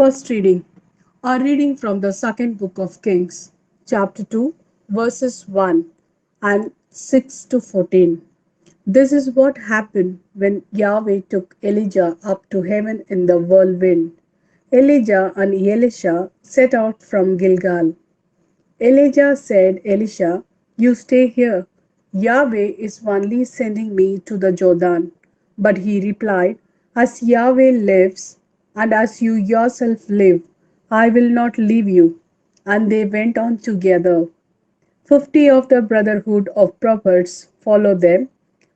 First reading. A reading from the second book of Kings, chapter 2, verses 1 and 6 to 14. This is what happened when Yahweh took Elijah up to heaven in the whirlwind. Elijah and Elisha set out from Gilgal. Elijah said, Elisha, you stay here. Yahweh is only sending me to the Jordan. But he replied, as Yahweh lives, and as you yourself live, I will not leave you. And they went on together. 50 of the brotherhood of prophets followed them,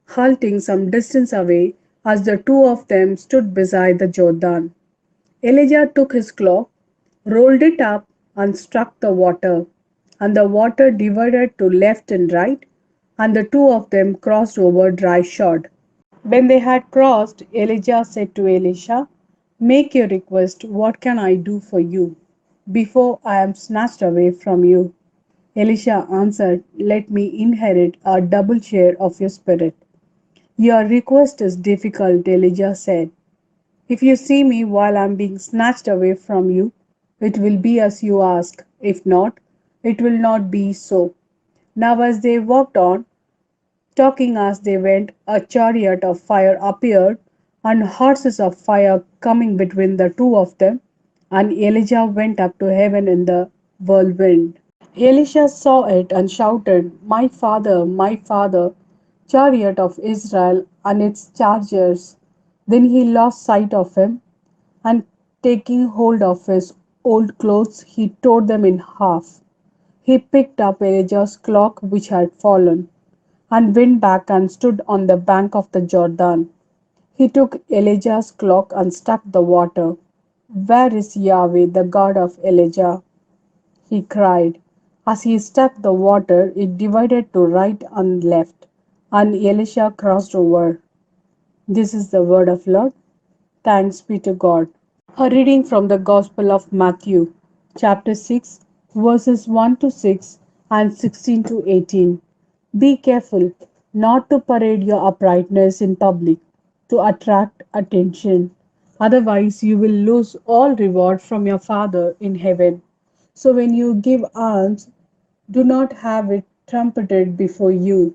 halting some distance away as the two of them stood beside the Jordan. Elijah took his cloak, rolled it up, and struck the water, and the water divided to left and right, and the two of them crossed over dry shod. When they had crossed, Elijah said to Elisha, make your request, what can I do for you, before I am snatched away from you? Elisha answered, let me inherit a double share of your spirit. Your request is difficult, Elijah said. If you see me while I am being snatched away from you, it will be as you ask. If not, it will not be so. Now, as they walked on, talking as they went, a chariot of fire appeared, and horses of fire coming between the two of them, and Elijah went up to heaven in the whirlwind. Elisha saw it and shouted, my father, chariot of Israel and its chargers. Then he lost sight of him, and taking hold of his old clothes, he tore them in half. He picked up Elijah's cloak which had fallen, and went back and stood on the bank of the Jordan. He took Elijah's cloak and struck the water. Where is Yahweh, the God of Elijah? He cried. As he struck the water, it divided to right and left, and Elisha crossed over. This is the word of Lord. Thanks be to God. A reading from the Gospel of Matthew, chapter 6, verses 1 to 6 and 16 to 18. Be careful not to parade your uprightness in public to attract attention. Otherwise, you will lose all reward from your Father in heaven. So, when you give alms, do not have it trumpeted before you.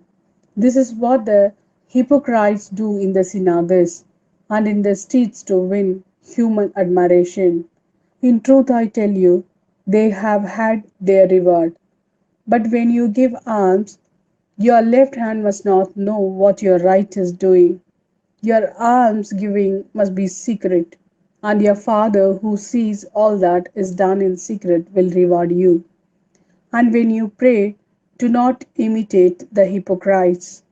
This is what the hypocrites do in the synagogues and in the streets to win human admiration. In truth, I tell you, they have had their reward. But when you give alms, your left hand must not know what your right is doing. Your alms giving must be secret, and your Father who sees all that is done in secret will reward you. And when you pray, do not imitate the hypocrites.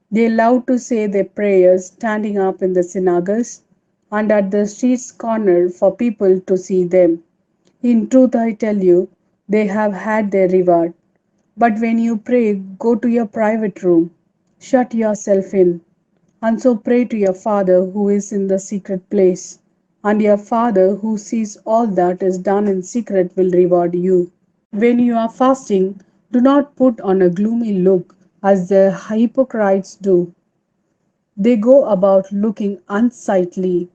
They love to say their prayers standing up in the synagogues and at the street's corner for people to see them. In truth, I tell you, they have had their reward. But when you pray, go to your private room, shut yourself in, and so pray to your Father who is in the secret place. And your Father who sees all that is done in secret will reward you. When you are fasting, do not put on a gloomy look as the hypocrites do. They go about looking unsightly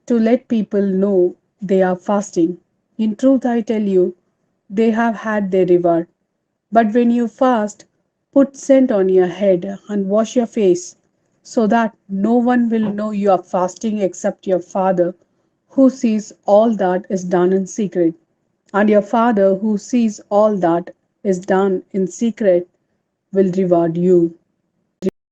to let people know they are fasting. In truth, I tell you, they have had their reward. But when you fast, put scent on your head and wash your face, so that no one will know you are fasting except your Father, who sees all that is done in secret. And your Father, who sees all that is done in secret, will reward you.